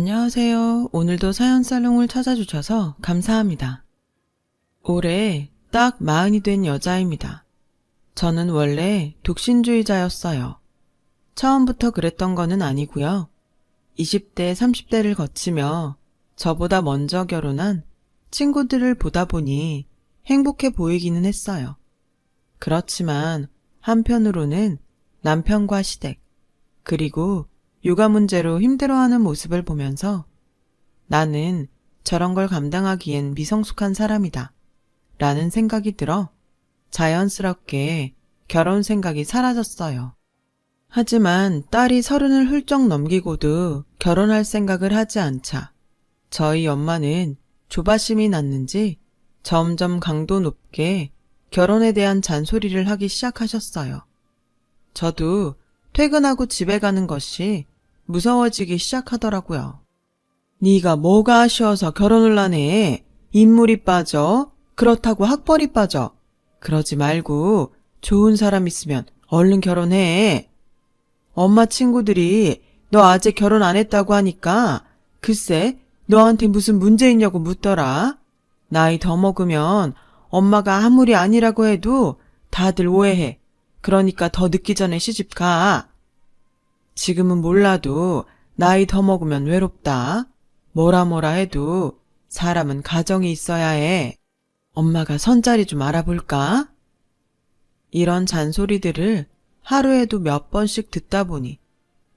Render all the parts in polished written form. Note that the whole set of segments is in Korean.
안녕하세요. 오늘도 사연살롱을 찾아주셔서 감사합니다. 올해 딱 40이 된 여자입니다. 저는 원래 독신주의자였어요. 처음부터 그랬던 거는 아니고요. 20대, 30대를 거치며 저보다 먼저 결혼한 친구들을 보다 보니 행복해 보이기는 했어요. 그렇지만 한편으로는 남편과 시댁, 그리고 육아 문제로 힘들어하는 모습을 보면서 나는 저런 걸 감당하기엔 미성숙한 사람이다 라는 생각이 들어 자연스럽게 결혼 생각이 사라졌어요. 하지만 딸이 30을 훌쩍 넘기고도 결혼할 생각을 하지 않자 저희 엄마는 조바심이 났는지 점점 강도 높게 결혼에 대한 잔소리를 하기 시작하셨어요. 저도 퇴근하고 집에 가는 것이 무서워지기 시작하더라고요. 네가 뭐가 아쉬워서 결혼을 안 해? 인물이 빠져? 그렇다고 학벌이 빠져? 그러지 말고 좋은 사람 있으면 얼른 결혼해. 엄마 친구들이 너 아직 결혼 안 했다고 하니까 글쎄 너한테 무슨 문제 있냐고 묻더라. 나이 더 먹으면 엄마가 아무리 아니라고 해도 다들 오해해. 그러니까 더 늦기 전에 시집 가. 지금은 몰라도 나이 더 먹으면 외롭다. 뭐라 해도 사람은 가정이 있어야 해. 엄마가 선자리 좀 알아볼까? 이런 잔소리들을 하루에도 몇 번씩 듣다 보니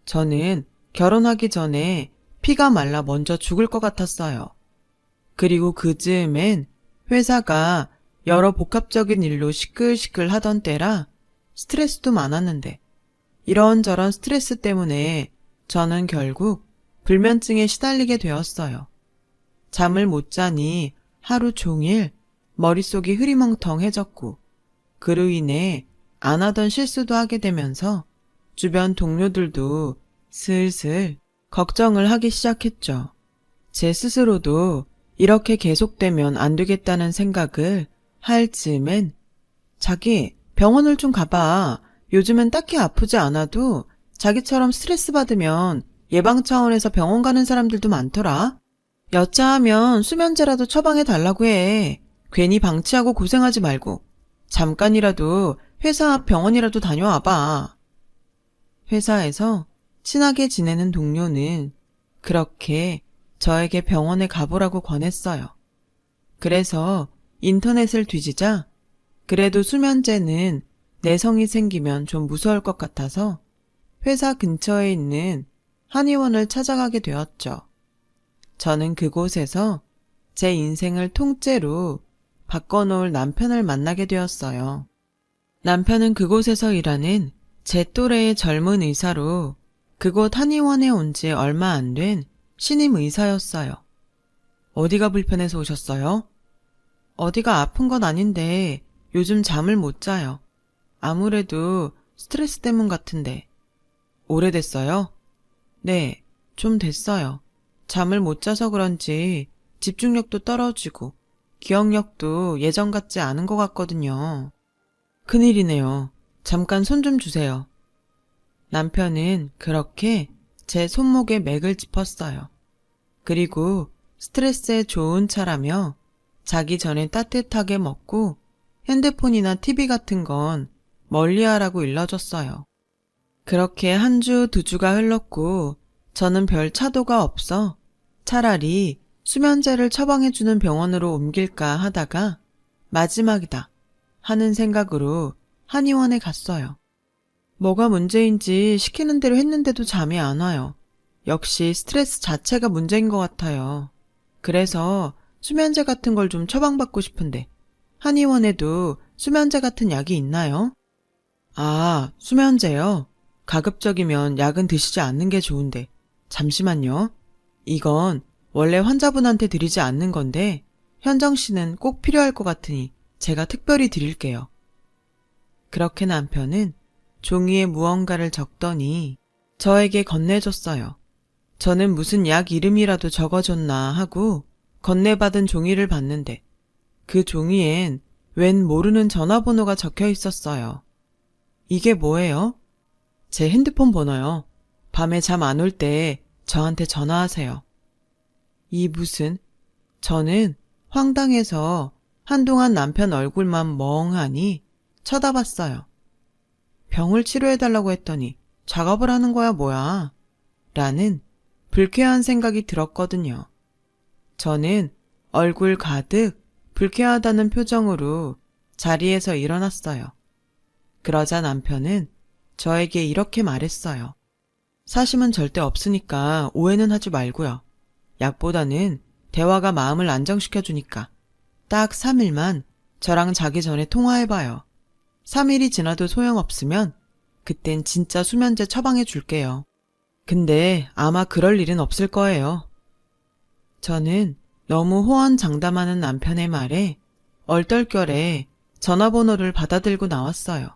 저는 결혼하기 전에 피가 말라 먼저 죽을 것 같았어요. 그리고 그 즈음엔 회사가 여러 복합적인 일로 시끌시끌 하던 때라 스트레스도 많았는데 이런저런 스트레스 때문에 저는 결국 불면증에 시달리게 되었어요. 잠을 못 자니 하루 종일 머릿속이 흐리멍텅해졌고 그로 인해 안 하던 실수도 하게 되면서 주변 동료들도 슬슬 걱정을 하기 시작했죠. 제 스스로도 이렇게 계속되면 안 되겠다는 생각을 할 즈음엔 자기 병원을 좀 가봐. 요즘은 딱히 아프지 않아도 자기처럼 스트레스 받으면 예방 차원에서 병원 가는 사람들도 많더라. 여차하면 수면제라도 처방해 달라고 해. 괜히 방치하고 고생하지 말고 잠깐이라도 회사 앞 병원이라도 다녀와봐. 회사에서 친하게 지내는 동료는 그렇게 저에게 병원에 가보라고 권했어요. 그래서 인터넷을 뒤지자 그래도 수면제는 내성이 생기면 좀 무서울 것 같아서 회사 근처에 있는 한의원을 찾아가게 되었죠. 저는 그곳에서 제 인생을 통째로 바꿔놓을 남편을 만나게 되었어요. 남편은 그곳에서 일하는 제 또래의 젊은 의사로 그곳 한의원에 온 지 얼마 안 된 신임 의사였어요. 어디가 불편해서 오셨어요? 어디가 아픈 건 아닌데 요즘 잠을 못 자요. 아무래도 스트레스 때문 같은데. 오래됐어요? 네, 좀 됐어요. 잠을 못 자서 그런지 집중력도 떨어지고 기억력도 예전 같지 않은 것 같거든요. 큰일이네요. 잠깐 손 좀 주세요. 남편은 그렇게 제 손목에 맥을 짚었어요. 그리고 스트레스에 좋은 차라며 자기 전에 따뜻하게 먹고 핸드폰이나 TV 같은 건 멀리하라고 일러줬어요. 그렇게 한 주, 두 주가 흘렀고 저는 별 차도가 없어 차라리 수면제를 처방해주는 병원으로 옮길까 하다가 마지막이다 하는 생각으로 한의원에 갔어요. 뭐가 문제인지 시키는 대로 했는데도 잠이 안 와요. 역시 스트레스 자체가 문제인 것 같아요. 그래서 수면제 같은 걸 좀 처방받고 싶은데 한의원에도 수면제 같은 약이 있나요? 아, 수면제요? 가급적이면 약은 드시지 않는 게 좋은데 잠시만요. 이건 원래 환자분한테 드리지 않는 건데 현정 씨는 꼭 필요할 것 같으니 제가 특별히 드릴게요. 그렇게 남편은 종이에 무언가를 적더니 저에게 건네줬어요. 저는 무슨 약 이름이라도 적어줬나 하고 건네받은 종이를 봤는데 그 종이엔 웬 모르는 전화번호가 적혀 있었어요. 이게 뭐예요? 제 핸드폰 번호요. 밤에 잠 안 올 때 저한테 전화하세요. 이 무슨, 저는 황당해서 한동안 남편 얼굴만 멍하니 쳐다봤어요. 병을 치료해달라고 했더니 작업을 하는 거야 뭐야? 라는 불쾌한 생각이 들었거든요. 저는 얼굴 가득 불쾌하다는 표정으로 자리에서 일어났어요. 그러자 남편은 저에게 이렇게 말했어요. 사심은 절대 없으니까 오해는 하지 말고요. 약보다는 대화가 마음을 안정시켜주니까 딱 3일만 저랑 자기 전에 통화해봐요. 3일이 지나도 소용없으면 그땐 진짜 수면제 처방해 줄게요. 근데 아마 그럴 일은 없을 거예요. 저는 너무 호언장담하는 남편의 말에 얼떨결에 전화번호를 받아들고 나왔어요.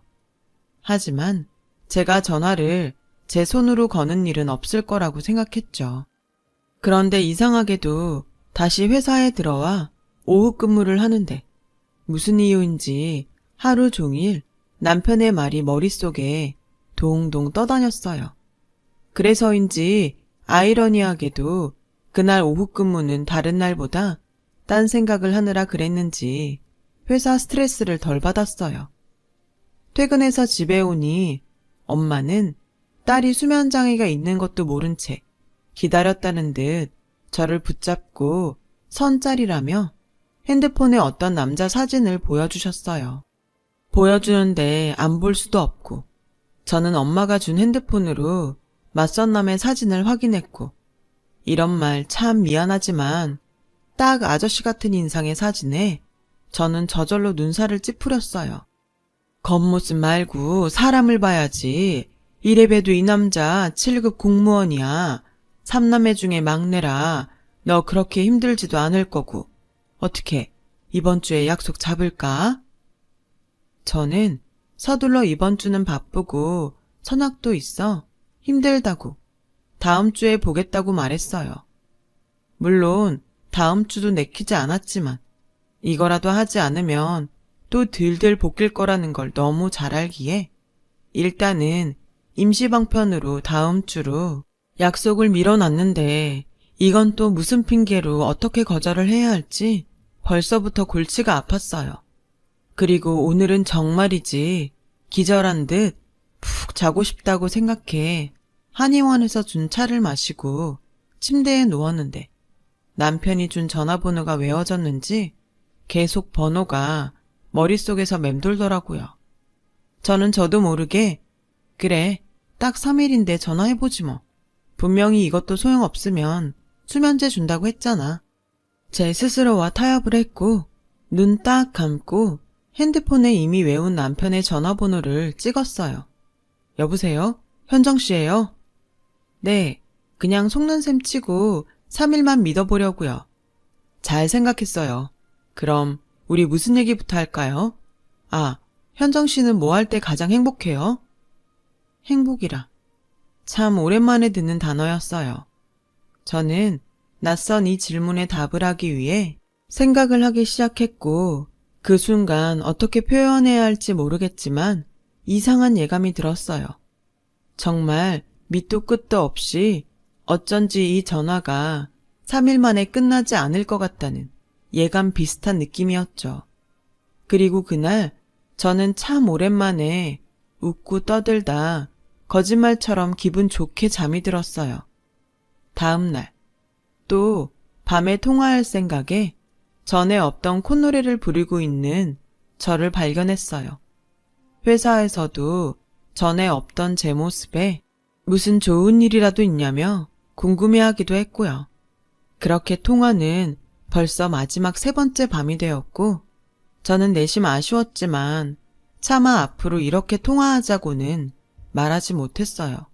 하지만 제가 전화를 제 손으로 거는 일은 없을 거라고 생각했죠. 그런데 이상하게도 다시 회사에 들어와 오후 근무를 하는데 무슨 이유인지 하루 종일 남편의 말이 머릿속에 동동 떠다녔어요. 그래서인지 아이러니하게도 그날 오후 근무는 다른 날보다 딴 생각을 하느라 그랬는지 회사 스트레스를 덜 받았어요. 퇴근해서 집에 오니 엄마는 딸이 수면장애가 있는 것도 모른 채 기다렸다는 듯 저를 붙잡고 선짜리라며 핸드폰에 어떤 남자 사진을 보여주셨어요. 보여주는데 안 볼 수도 없고 저는 엄마가 준 핸드폰으로 맞선 남의 사진을 확인했고 이런 말 참 미안하지만 딱 아저씨 같은 인상의 사진에 저는 저절로 눈살을 찌푸렸어요. 겉모습 말고 사람을 봐야지. 이래봬도 이 남자 7급 공무원이야. 3남매 중에 막내라. 너 그렇게 힘들지도 않을 거고. 어떻게 이번 주에 약속 잡을까? 저는 서둘러 이번 주는 바쁘고 선약도 있어 힘들다고 다음 주에 보겠다고 말했어요. 물론 다음 주도 내키지 않았지만 이거라도 하지 않으면 또 들들 볶일 거라는 걸 너무 잘 알기에 일단은 임시방편으로 다음 주로 약속을 미뤄놨는데 이건 또 무슨 핑계로 어떻게 거절을 해야 할지 벌써부터 골치가 아팠어요. 그리고 오늘은 정말이지 기절한 듯 푹 자고 싶다고 생각해 한의원에서 준 차를 마시고 침대에 누웠는데 남편이 준 전화번호가 외워졌는지 계속 번호가 머릿속에서 맴돌더라고요. 저는 저도 모르게 그래 딱 3일인데 전화해보지 뭐. 분명히 이것도 소용없으면 수면제 준다고 했잖아. 제 스스로와 타협을 했고 눈 딱 감고 핸드폰에 이미 외운 남편의 전화번호를 찍었어요. 여보세요? 현정씨예요? 네, 그냥 속는 셈 치고 3일만 믿어보려고요. 잘 생각했어요. 그럼 우리 무슨 얘기부터 할까요? 아, 현정씨는 뭐 할 때 가장 행복해요? 행복이라. 참 오랜만에 듣는 단어였어요. 저는 낯선 이 질문에 답을 하기 위해 생각을 하기 시작했고 그 순간 어떻게 표현해야 할지 모르겠지만 이상한 예감이 들었어요. 정말 밑도 끝도 없이 어쩐지 이 전화가 3일 만에 끝나지 않을 것 같다는 예감 비슷한 느낌이었죠. 그리고 그날 저는 참 오랜만에 웃고 떠들다 거짓말처럼 기분 좋게 잠이 들었어요. 다음 날 또 밤에 통화할 생각에 전에 없던 콧노래를 부르고 있는 저를 발견했어요. 회사에서도 전에 없던 제 모습에 무슨 좋은 일이라도 있냐며 궁금해하기도 했고요. 그렇게 통화는 벌써 마지막 3번째 밤이 되었고 저는 내심 아쉬웠지만 차마 앞으로 이렇게 통화하자고는 말하지 못했어요.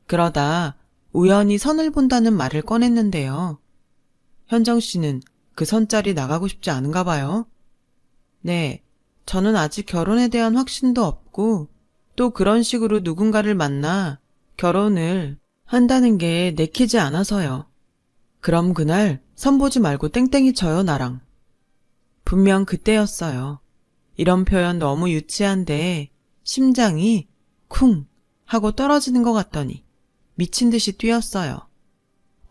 그러다 우연히 선을 본다는 말을 꺼냈는데요. 현정 씨는 그 선자리 나가고 싶지 않은가 봐요. 네, 저는 아직 결혼에 대한 확신도 없고 또 그런 식으로 누군가를 만나 결혼을 한다는 게 내키지 않아서요. 그럼 그날 선보지 말고 땡땡이 쳐요 나랑. 분명 그때였어요. 이런 표현 너무 유치한데 심장이 쿵 하고 떨어지는 것 같더니 미친 듯이 뛰었어요.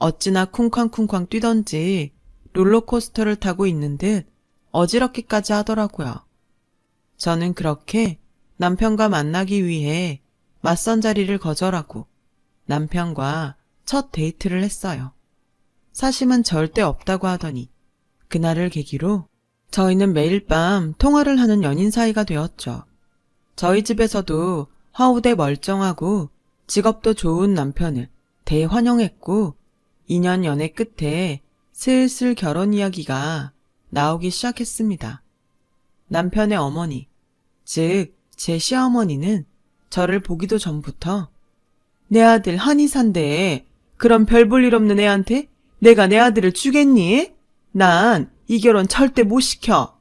어찌나 쿵쾅쿵쾅 뛰던지 롤러코스터를 타고 있는 듯 어지럽기까지 하더라고요. 저는 그렇게 남편과 만나기 위해 맞선 자리를 거절하고 남편과 첫 데이트를 했어요. 사심은 절대 없다고 하더니 그날을 계기로 저희는 매일 밤 통화를 하는 연인 사이가 되었죠. 저희 집에서도 허우대 멀쩡하고 직업도 좋은 남편을 대환영했고 2년 연애 끝에 슬슬 결혼 이야기가 나오기 시작했습니다. 남편의 어머니, 즉 제 시어머니는 저를 보기도 전부터 내 아들 한의사인데 그런 별 볼 일 없는 애한테 내가 내 아들을 주겠니? 난 이 결혼 절대 못 시켜!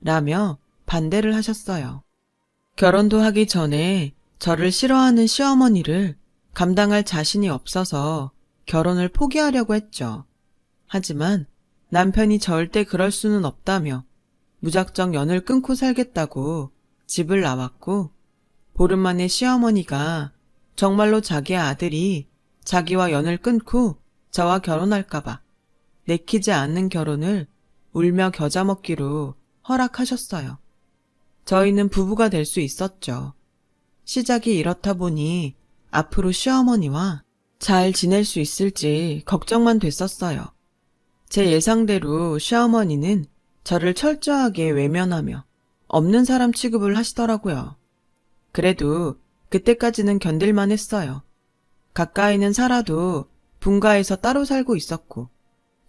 라며 반대를 하셨어요. 결혼도 하기 전에 저를 싫어하는 시어머니를 감당할 자신이 없어서 결혼을 포기하려고 했죠. 하지만 남편이 절대 그럴 수는 없다며 무작정 연을 끊고 살겠다고 집을 나왔고 보름 만에 시어머니가 정말로 자기 아들이 자기와 연을 끊고 저와 결혼할까봐 내키지 않는 결혼을 울며 겨자 먹기로 허락하셨어요. 저희는 부부가 될 수 있었죠. 시작이 이렇다 보니 앞으로 시어머니와 잘 지낼 수 있을지 걱정만 됐었어요. 제 예상대로 시어머니는 저를 철저하게 외면하며 없는 사람 취급을 하시더라고요. 그래도 그때까지는 견딜만 했어요. 가까이는 살아도 분가해서 따로 살고 있었고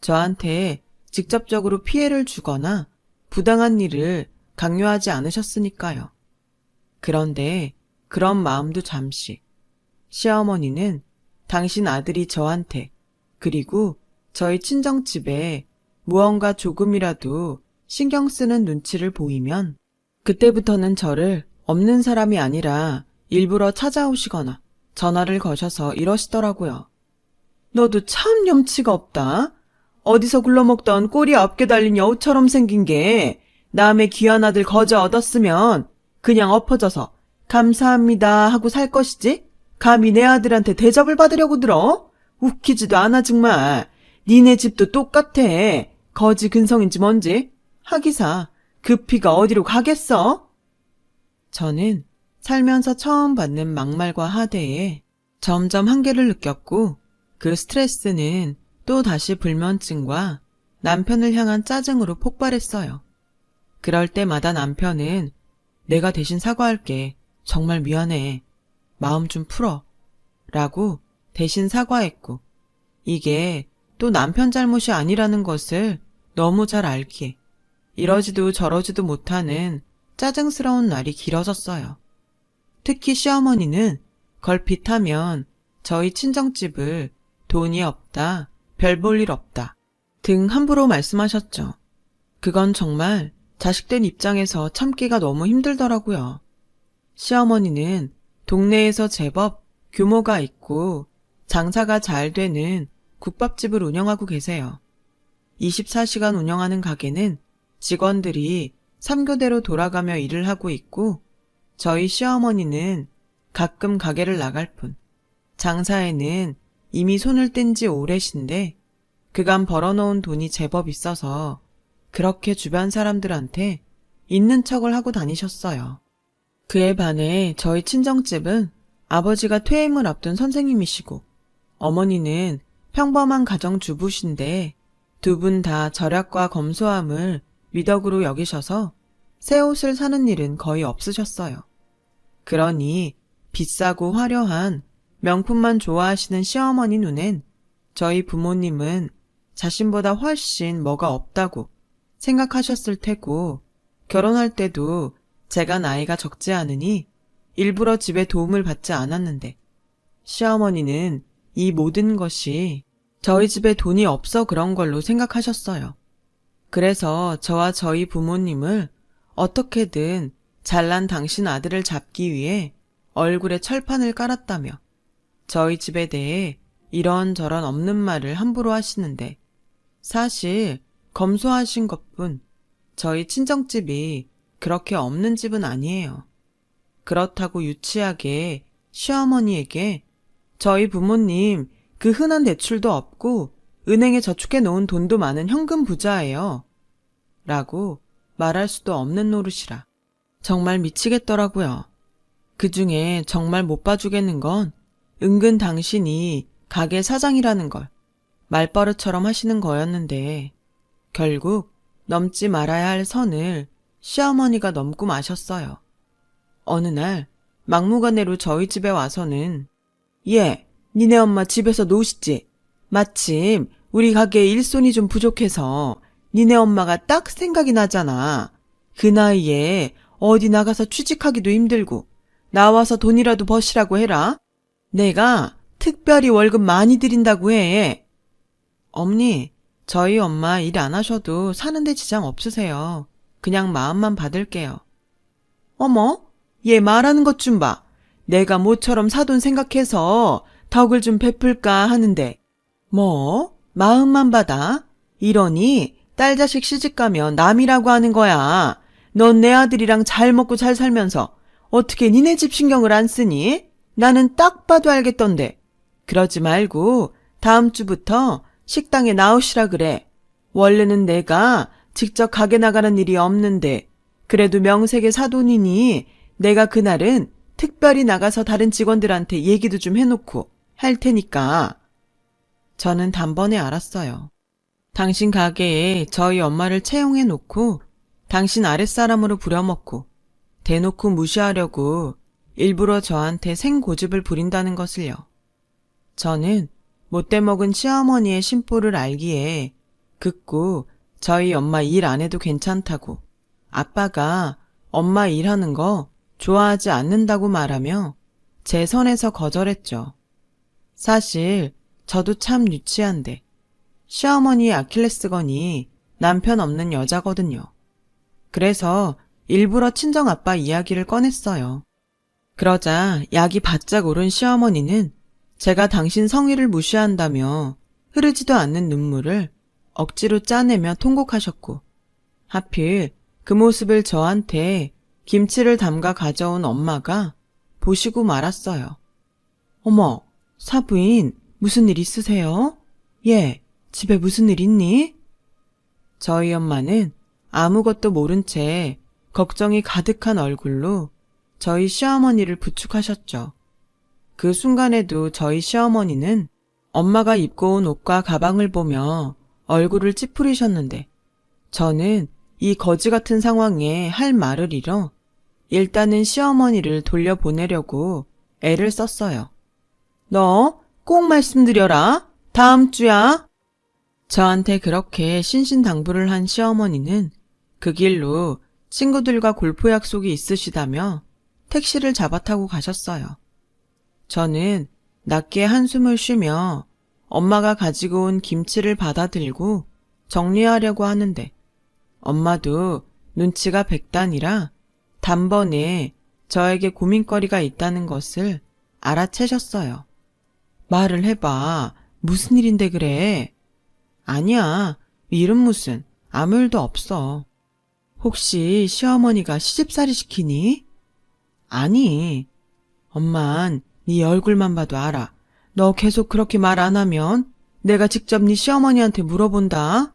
저한테 직접적으로 피해를 주거나 부당한 일을 강요하지 않으셨으니까요. 그런데 그런 마음도 잠시. 시어머니는 당신 아들이 저한테 그리고 저희 친정집에 무언가 조금이라도 신경 쓰는 눈치를 보이면 그때부터는 저를 없는 사람이 아니라 일부러 찾아오시거나 전화를 거셔서 이러시더라고요. 너도 참 염치가 없다. 어디서 굴러먹던 꼬리 9개 달린 여우처럼 생긴 게 남의 귀한 아들 거저 얻었으면 그냥 엎어져서 감사합니다 하고 살 것이지? 감히 내 아들한테 대접을 받으려고 들어? 웃기지도 않아 정말. 니네 집도 똑같아. 거지 근성인지 뭔지. 하기사 그 피가 어디로 가겠어? 저는 살면서 처음 받는 막말과 하대에 점점 한계를 느꼈고 그 스트레스는 또 다시 불면증과 남편을 향한 짜증으로 폭발했어요. 그럴 때마다 남편은 내가 대신 사과할게. 정말 미안해. 마음 좀 풀어. 라고 대신 사과했고 이게 또 남편 잘못이 아니라는 것을 너무 잘 알기에 이러지도 저러지도 못하는 짜증스러운 날이 길어졌어요. 특히 시어머니는 걸핏하면 저희 친정집을 돈이 없다, 별 볼 일 없다 등 함부로 말씀하셨죠. 그건 정말 자식된 입장에서 참기가 너무 힘들더라고요. 시어머니는 동네에서 제법 규모가 있고 장사가 잘 되는 국밥집을 운영하고 계세요. 24시간 운영하는 가게는 직원들이 3교대로 돌아가며 일을 하고 있고 저희 시어머니는 가끔 가게를 나갈 뿐 장사에는 이미 손을 뗀 지 오래신데 그간 벌어놓은 돈이 제법 있어서 그렇게 주변 사람들한테 있는 척을 하고 다니셨어요. 그에 반해 저희 친정집은 아버지가 퇴임을 앞둔 선생님이시고 어머니는 평범한 가정주부신데 두 분 다 절약과 검소함을 미덕으로 여기셔서 새 옷을 사는 일은 거의 없으셨어요. 그러니 비싸고 화려한 명품만 좋아하시는 시어머니 눈엔 저희 부모님은 자신보다 훨씬 뭐가 없다고 생각하셨을 테고 결혼할 때도 제가 나이가 적지 않으니 일부러 집에 도움을 받지 않았는데 시어머니는 이 모든 것이 저희 집에 돈이 없어 그런 걸로 생각하셨어요. 그래서 저와 저희 부모님을 어떻게든 잘난 당신 아들을 잡기 위해 얼굴에 철판을 깔았다며 저희 집에 대해 이런저런 없는 말을 함부로 하시는데 사실 검소하신 것뿐 저희 친정집이 그렇게 없는 집은 아니에요. 그렇다고 유치하게 시어머니에게 저희 부모님 그 흔한 대출도 없고 은행에 저축해 놓은 돈도 많은 현금 부자예요. 라고 말할 수도 없는 노릇이라. 정말 미치겠더라고요. 그중에 정말 못 봐주겠는 건 은근 당신이 가게 사장이라는 걸 말버릇처럼 하시는 거였는데 결국 넘지 말아야 할 선을 시어머니가 넘고 마셨어요. 어느 날 막무가내로 저희 집에 와서는 니네 엄마 집에서 노시지. 마침 우리 가게에 일손이 좀 부족해서 니네 엄마가 딱 생각이 나잖아. 그 나이에 어디 나가서 취직하기도 힘들고 나와서 돈이라도 버시라고 해라. 내가 특별히 월급 많이 드린다고 해. 어머니, 저희 엄마 일 안 하셔도 사는데 지장 없으세요. 그냥 마음만 받을게요. 어머, 얘 말하는 것 좀 봐. 내가 모처럼 사돈 생각해서 덕을 좀 베풀까 하는데 뭐? 마음만 받아? 이러니 딸 자식 시집가면 남이라고 하는 거야. 넌 내 아들이랑 잘 먹고 잘 살면서 어떻게 니네 집 신경을 안 쓰니? 나는 딱 봐도 알겠던데. 그러지 말고 다음 주부터 식당에 나오시라 그래. 원래는 내가 직접 가게 나가는 일이 없는데 그래도 명색의 사돈이니 내가 그날은 특별히 나가서 다른 직원들한테 얘기도 좀 해놓고 할 테니까. 저는 단번에 알았어요. 당신 가게에 저희 엄마를 채용해 놓고 당신 아랫사람으로 부려먹고 대놓고 무시하려고 일부러 저한테 생고집을 부린다는 것을요. 저는 못돼 먹은 시어머니의 심보를 알기에 극구 저희 엄마 일 안 해도 괜찮다고 아빠가 엄마 일하는 거 좋아하지 않는다고 말하며 제 선에서 거절했죠. 사실 저도 참 유치한데 시어머니의 아킬레스건이 남편 없는 여자거든요. 그래서 일부러 친정아빠 이야기를 꺼냈어요. 그러자 약이 바짝 오른 시어머니는 제가 당신 성의를 무시한다며 흐르지도 않는 눈물을 억지로 짜내며 통곡하셨고 하필 그 모습을 저한테 김치를 담가 가져온 엄마가 보시고 말았어요. 어머, 사부인 무슨 일 있으세요? 집에 무슨 일 있니? 저희 엄마는 아무것도 모른 채 걱정이 가득한 얼굴로 저희 시어머니를 부축하셨죠. 그 순간에도 저희 시어머니는 엄마가 입고 온 옷과 가방을 보며 얼굴을 찌푸리셨는데 저는 이 거지 같은 상황에 할 말을 잃어 일단은 시어머니를 돌려보내려고 애를 썼어요. 너 꼭 말씀드려라. 다음 주야. 저한테 그렇게 신신당부를 한 시어머니는 그 길로 친구들과 골프 약속이 있으시다며 택시를 잡아 타고 가셨어요. 저는 낮게 한숨을 쉬며 엄마가 가지고 온 김치를 받아들고 정리하려고 하는데 엄마도 눈치가 백단이라 단번에 저에게 고민거리가 있다는 것을 알아채셨어요. 말을 해봐. 무슨 일인데 그래? 아니야. 일은 무슨. 아무 일도 없어. 혹시 시어머니가 시집살이 시키니? 아니. 엄만 네 얼굴만 봐도 알아. 너 계속 그렇게 말 안 하면 내가 직접 네 시어머니한테 물어본다.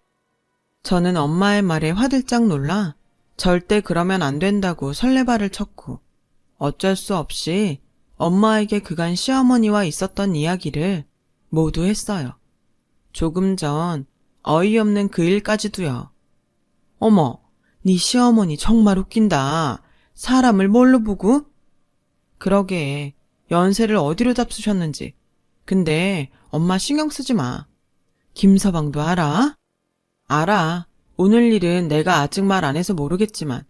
저는 엄마의 말에 화들짝 놀라 절대 그러면 안 된다고 설레발을 쳤고 어쩔 수 없이 엄마에게 그간 시어머니와 있었던 이야기를 모두 했어요. 조금 전 어이없는 그 일까지도요. 어머, 네 시어머니 정말 웃긴다. 사람을 뭘로 보고? 그러게 연세를 어디로 잡수셨는지. 근데 엄마 신경 쓰지 마. 김서방도 알아? 알아. 오늘 일은 내가 아직 말 안 해서 모르겠지만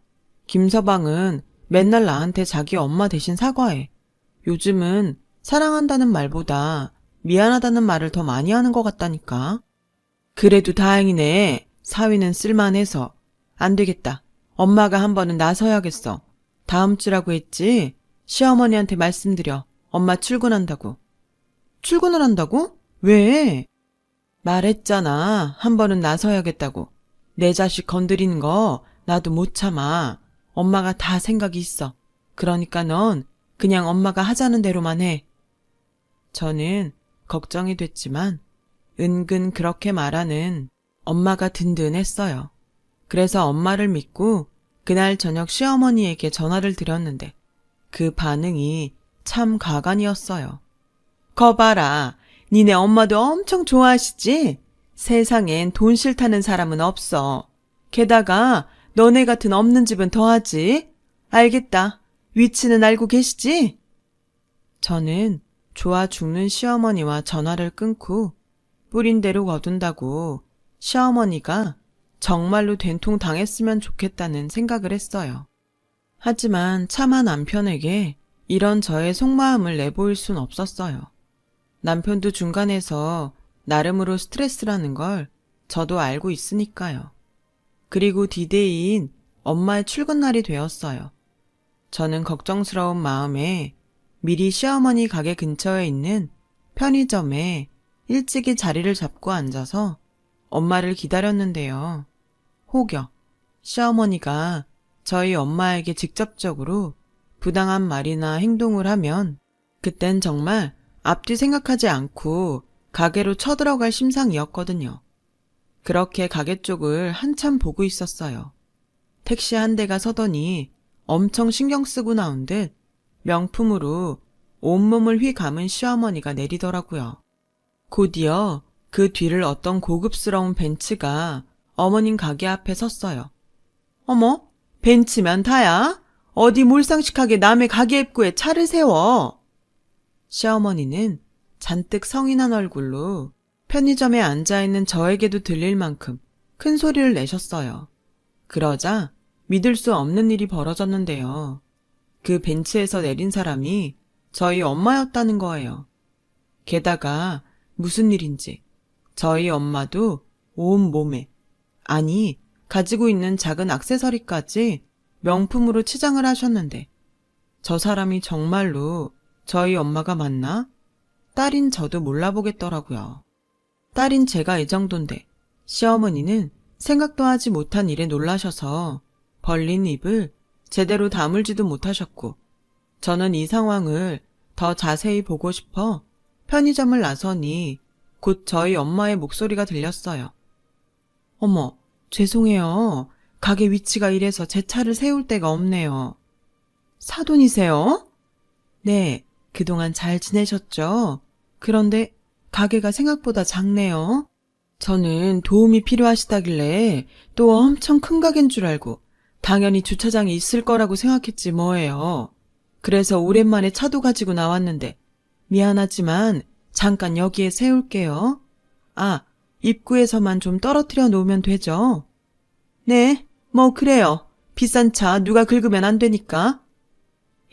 김서방은 맨날 나한테 자기 엄마 대신 사과해. 요즘은 사랑한다는 말보다 미안하다는 말을 더 많이 하는 것 같다니까. 그래도 다행이네. 사위는 쓸만해서. 안 되겠다. 엄마가 한 번은 나서야겠어. 다음 주라고 했지? 시어머니한테 말씀드려. 엄마 출근한다고. 출근을 한다고? 왜? 말했잖아. 한 번은 나서야겠다고. 내 자식 건드리는 거 나도 못 참아. 엄마가 다 생각이 있어. 그러니까 넌 그냥 엄마가 하자는 대로만 해. 저는 걱정이 됐지만 은근 그렇게 말하는 엄마가 든든했어요. 그래서 엄마를 믿고 그날 저녁 시어머니에게 전화를 드렸는데 그 반응이 참 가관이었어요. 거봐라, 니네 엄마도 엄청 좋아하시지? 세상엔 돈 싫다는 사람은 없어. 게다가 너네 같은 없는 집은 더하지. 알겠다. 위치는 알고 계시지? 저는 좋아 죽는 시어머니와 전화를 끊고 뿌린 대로 거둔다고 시어머니가 정말로 된통 당했으면 좋겠다는 생각을 했어요. 하지만 차마 남편에게 이런 저의 속마음을 내보일 순 없었어요. 남편도 중간에서 나름으로 스트레스라는 걸 저도 알고 있으니까요. 그리고 디데이인 엄마의 출근 날이 되었어요. 저는 걱정스러운 마음에 미리 시어머니 가게 근처에 있는 편의점에 일찍이 자리를 잡고 앉아서 엄마를 기다렸는데요. 혹여 시어머니가 저희 엄마에게 직접적으로 부당한 말이나 행동을 하면 그땐 정말 앞뒤 생각하지 않고 가게로 쳐들어갈 심상이었거든요. 그렇게 가게 쪽을 한참 보고 있었어요. 택시 한 대가 서더니 엄청 신경 쓰고 나온 듯 명품으로 온몸을 휘감은 시어머니가 내리더라고요. 곧이어 그 뒤를 어떤 고급스러운 벤츠가 어머님 가게 앞에 섰어요. 어머, 벤츠면 다야? 어디 몰상식하게 남의 가게 입구에 차를 세워? 시어머니는 잔뜩 성인한 얼굴로 편의점에 앉아있는 저에게도 들릴 만큼 큰 소리를 내셨어요. 그러자 믿을 수 없는 일이 벌어졌는데요. 그 벤츠에서 내린 사람이 저희 엄마였다는 거예요. 게다가 무슨 일인지 저희 엄마도 온몸에, 아니 가지고 있는 작은 액세서리까지 명품으로 치장을 하셨는데 저 사람이 정말로 저희 엄마가 맞나? 딸인 저도 몰라보겠더라고요. 딸인 제가 이 정도인데 시어머니는 생각도 하지 못한 일에 놀라셔서 벌린 입을 제대로 다물지도 못하셨고 저는 이 상황을 더 자세히 보고 싶어 편의점을 나서니 곧 저희 엄마의 목소리가 들렸어요. 어머, 죄송해요. 가게 위치가 이래서 제 차를 세울 데가 없네요. 사돈이세요? 네, 그동안 잘 지내셨죠? 그런데 가게가 생각보다 작네요. 저는 도움이 필요하시다길래 또 엄청 큰 가게인 줄 알고 당연히 주차장이 있을 거라고 생각했지 뭐예요. 그래서 오랜만에 차도 가지고 나왔는데 미안하지만 잠깐 여기에 세울게요. 아, 입구에서만 좀 떨어뜨려 놓으면 되죠? 네, 뭐 그래요. 비싼 차 누가 긁으면 안 되니까.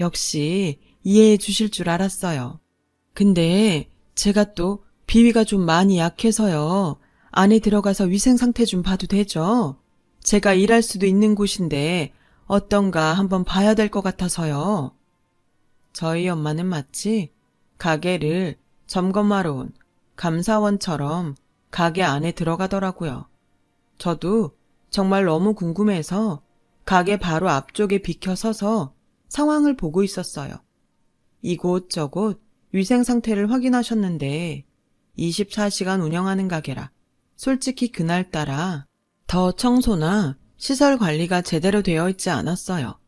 역시 이해해 주실 줄 알았어요. 근데 제가 또 비위가 좀 많이 약해서요. 안에 들어가서 위생 상태 좀 봐도 되죠? 제가 일할 수도 있는 곳인데 어떤가 한번 봐야 될 것 같아서요. 저희 엄마는 마치 가게를 점검하러 온 감사원처럼 가게 안에 들어가더라고요. 저도 정말 너무 궁금해서 가게 바로 앞쪽에 비켜 서서 상황을 보고 있었어요. 이곳저곳 위생 상태를 확인하셨는데 24시간 운영하는 가게라 솔직히 그날따라 더 청소나 시설 관리가 제대로 되어 있지 않았어요.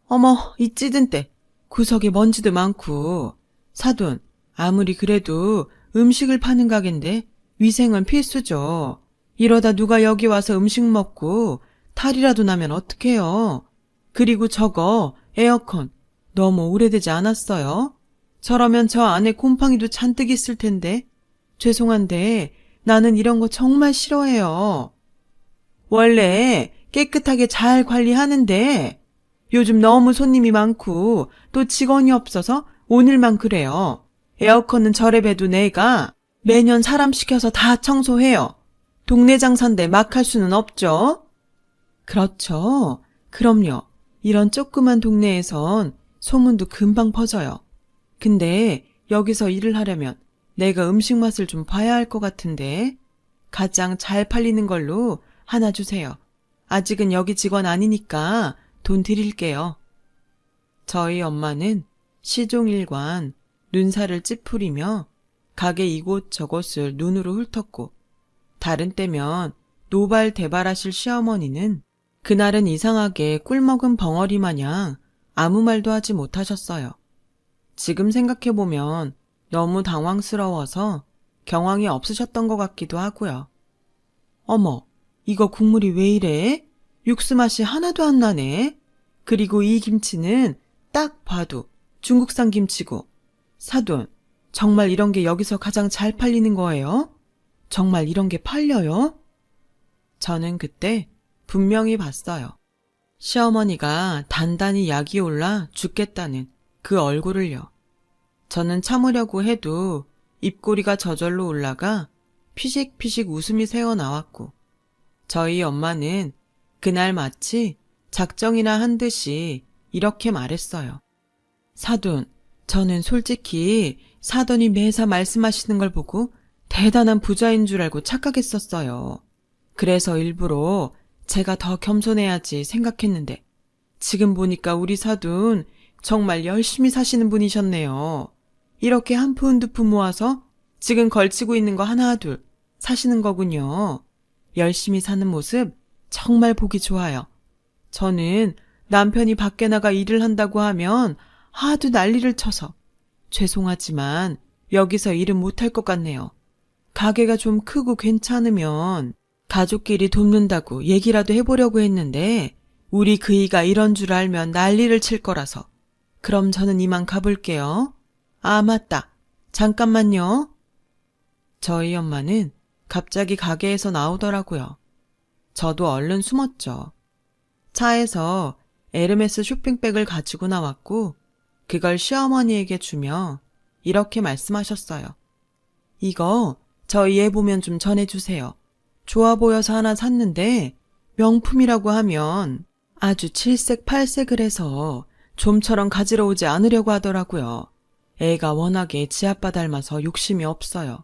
어머, 이 찌든 때 구석에 먼지도 많고. 사돈, 아무리 그래도 음식을 파는 가게인데 위생은 필수죠. 이러다 누가 여기 와서 음식 먹고 탈이라도 나면 어떡해요. 그리고 저거 에어컨 너무 오래되지 않았어요? 저러면 저 안에 곰팡이도 잔뜩 있을 텐데. 죄송한데 나는 이런 거 정말 싫어해요. 원래 깨끗하게 잘 관리하는데 요즘 너무 손님이 많고 또 직원이 없어서 오늘만 그래요. 에어컨은 저래봬도 내가 매년 사람 시켜서 다 청소해요. 동네 장사인데 막 할 수는 없죠. 그렇죠. 그럼요. 이런 조그만 동네에선 소문도 금방 퍼져요. 근데 여기서 일을 하려면 내가 음식 맛을 좀 봐야 할 것 같은데 가장 잘 팔리는 걸로 하나 주세요. 아직은 여기 직원 아니니까 돈 드릴게요. 저희 엄마는 시종일관 눈살을 찌푸리며 가게 이곳 저곳을 눈으로 훑었고, 다른 때면 노발대발하실 시어머니는 그날은 이상하게 꿀먹은 벙어리 마냥 아무 말도 하지 못하셨어요. 지금 생각해보면 너무 당황스러워서 경황이 없으셨던 것 같기도 하고요. 어머, 이거 국물이 왜 이래? 육수 맛이 하나도 안 나네. 그리고 이 김치는 딱 봐도 중국산 김치고. 사돈, 정말 이런 게 여기서 가장 잘 팔리는 거예요? 정말 이런 게 팔려요? 저는 그때 분명히 봤어요. 시어머니가 단단히 약이 올라 죽겠다는 그 얼굴을요. 저는 참으려고 해도 입꼬리가 저절로 올라가 피식피식 웃음이 새어나왔고, 저희 엄마는 그날 마치 작정이나 한 듯이 이렇게 말했어요. 사돈, 저는 솔직히 사돈이 매사 말씀하시는 걸 보고 대단한 부자인 줄 알고 착각했었어요. 그래서 일부러 제가 더 겸손해야지 생각했는데, 지금 보니까 우리 사돈 정말 열심히 사시는 분이셨네요. 이렇게 한 푼 두 푼 모아서 지금 걸치고 있는 거 하나 둘 사시는 거군요. 열심히 사는 모습 정말 보기 좋아요. 저는 남편이 밖에 나가 일을 한다고 하면 하도 난리를 쳐서 죄송하지만 여기서 일은 못할 것 같네요. 가게가 좀 크고 괜찮으면 가족끼리 돕는다고 얘기라도 해보려고 했는데 우리 그이가 이런 줄 알면 난리를 칠 거라서. 그럼 저는 이만 가볼게요. 아, 맞다. 잠깐만요. 저희 엄마는 갑자기 가게에서 나오더라고요. 저도 얼른 숨었죠. 차에서 에르메스 쇼핑백을 가지고 나왔고 그걸 시어머니에게 주며 이렇게 말씀하셨어요. 이거 저희 애 보면 좀 전해주세요. 좋아 보여서 하나 샀는데 명품이라고 하면 아주 칠색팔색을 해서 좀처럼 가지러 오지 않으려고 하더라고요. 애가 워낙에 지아빠 닮아서 욕심이 없어요.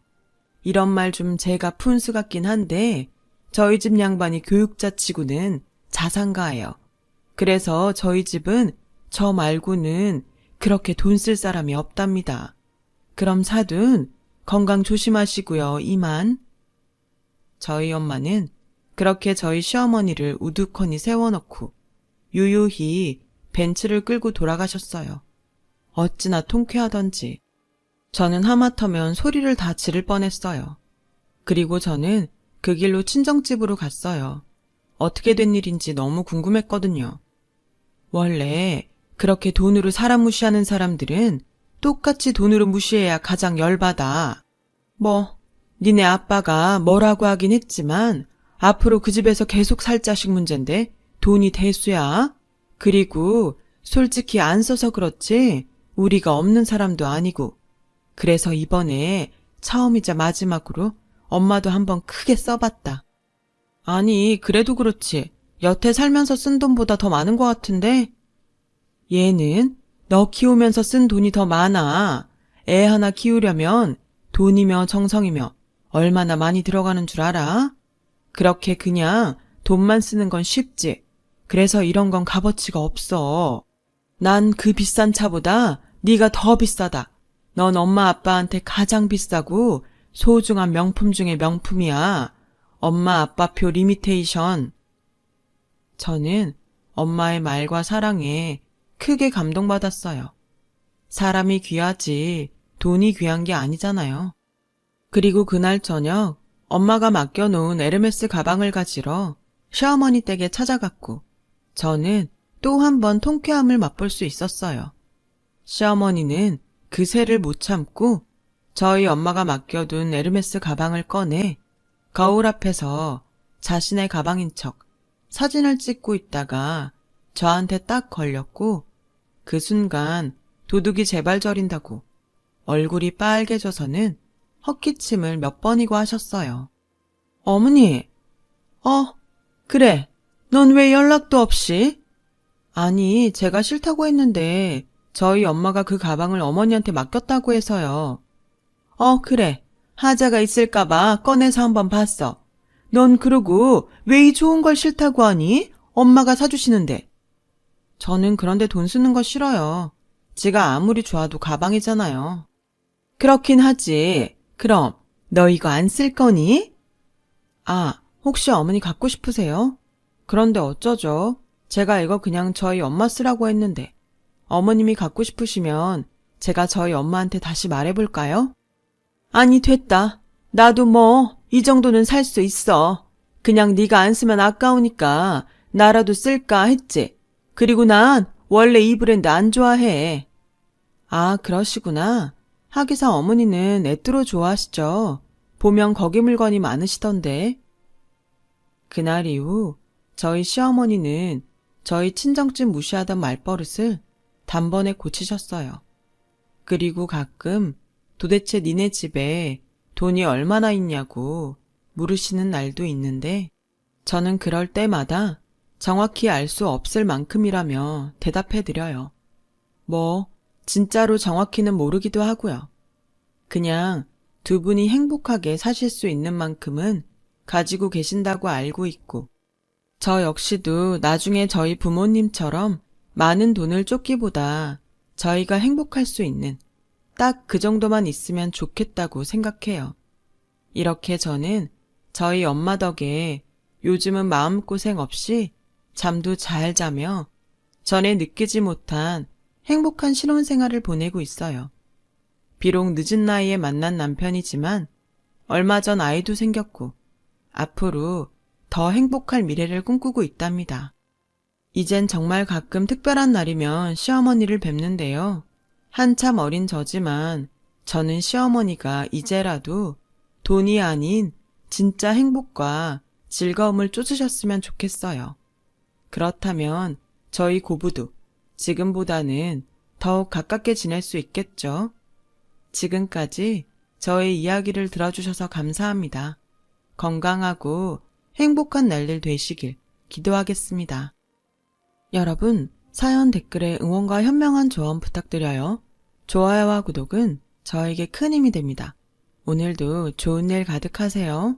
이런 말 좀 제가 푼수 같긴 한데 저희 집 양반이 교육자 치고는 자산가예요. 그래서 저희 집은 저 말고는 그렇게 돈 쓸 사람이 없답니다. 그럼 사돈 건강 조심하시고요. 이만. 저희 엄마는 그렇게 저희 시어머니를 우두커니 세워놓고 유유히 벤츠를 끌고 돌아가셨어요. 어찌나 통쾌하던지. 저는 하마터면 소리를 다 지를 뻔했어요. 그리고 저는 그 길로 친정집으로 갔어요. 어떻게 된 일인지 너무 궁금했거든요. 원래 그렇게 돈으로 사람 무시하는 사람들은 똑같이 돈으로 무시해야 가장 열받아. 니네 아빠가 뭐라고 하긴 했지만 앞으로 그 집에서 계속 살 자식 문제인데 돈이 대수야. 그리고 솔직히 안 써서 그렇지 우리가 없는 사람도 아니고. 그래서 이번에 처음이자 마지막으로 엄마도 한번 크게 써봤다. 아니, 그래도 그렇지. 여태 살면서 쓴 돈보다 더 많은 것 같은데? 얘는 너 키우면서 쓴 돈이 더 많아. 애 하나 키우려면 돈이며 정성이며 얼마나 많이 들어가는 줄 알아? 그렇게 그냥 돈만 쓰는 건 쉽지. 그래서 이런 건 값어치가 없어. 난 그 비싼 차보다 네가 더 비싸다. 넌 엄마 아빠한테 가장 비싸고 소중한 명품 중에 명품이야. 엄마 아빠표 리미테이션. 저는 엄마의 말과 사랑에 크게 감동받았어요. 사람이 귀하지 돈이 귀한 게 아니잖아요. 그리고 그날 저녁 엄마가 맡겨놓은 에르메스 가방을 가지러 시어머니 댁에 찾아갔고 저는 또 한 번 통쾌함을 맛볼 수 있었어요. 시어머니는 그새를 못 참고 저희 엄마가 맡겨둔 에르메스 가방을 꺼내 거울 앞에서 자신의 가방인 척 사진을 찍고 있다가 저한테 딱 걸렸고 그 순간 도둑이 제발 저린다고 얼굴이 빨개져서는 헛기침을 몇 번이고 하셨어요. 어머니, 그래, 넌 왜 연락도 없이? 아니, 제가 싫다고 했는데 저희 엄마가 그 가방을 어머니한테 맡겼다고 해서요. 그래, 하자가 있을까봐 꺼내서 한번 봤어. 넌 그러고 왜 이 좋은 걸 싫다고 하니? 엄마가 사주시는데. 저는 그런데 돈 쓰는 거 싫어요. 지가 아무리 좋아도 가방이잖아요. 그렇긴 하지. 그럼 너 이거 안 쓸 거니? 아, 혹시 어머니 갖고 싶으세요? 그런데 어쩌죠? 제가 이거 그냥 저희 엄마 쓰라고 했는데 어머님이 갖고 싶으시면 제가 저희 엄마한테 다시 말해볼까요? 아니 됐다. 나도 뭐 이 정도는 살 수 있어. 그냥 네가 안 쓰면 아까우니까 나라도 쓸까 했지. 그리고 난 원래 이 브랜드 안 좋아해. 아, 그러시구나. 하기사 어머니는 에뚜로 좋아하시죠. 보면 거기 물건이 많으시던데. 그날 이후 저희 시어머니는 저희 친정집 무시하던 말버릇을 단번에 고치셨어요. 그리고 가끔 도대체 니네 집에 돈이 얼마나 있냐고 물으시는 날도 있는데 저는 그럴 때마다 정확히 알 수 없을 만큼이라며 대답해드려요. 뭐 진짜로 정확히는 모르기도 하고요. 그냥 두 분이 행복하게 사실 수 있는 만큼은 가지고 계신다고 알고 있고 저 역시도 나중에 저희 부모님처럼 많은 돈을 쫓기보다 저희가 행복할 수 있는 딱 그 정도만 있으면 좋겠다고 생각해요. 이렇게 저는 저희 엄마 덕에 요즘은 마음고생 없이 잠도 잘 자며 전에 느끼지 못한 행복한 신혼생활을 보내고 있어요. 비록 늦은 나이에 만난 남편이지만 얼마 전 아이도 생겼고 앞으로 더 행복할 미래를 꿈꾸고 있답니다. 이젠 정말 가끔 특별한 날이면 시어머니를 뵙는데요. 한참 어린 저지만 저는 시어머니가 이제라도 돈이 아닌 진짜 행복과 즐거움을 쫓으셨으면 좋겠어요. 그렇다면 저희 고부도 지금보다는 더욱 가깝게 지낼 수 있겠죠. 지금까지 저의 이야기를 들어주셔서 감사합니다. 건강하고 행복한 날들 되시길 기도하겠습니다. 여러분, 사연 댓글에 응원과 현명한 조언 부탁드려요. 좋아요와 구독은 저에게 큰 힘이 됩니다. 오늘도 좋은 일 가득하세요.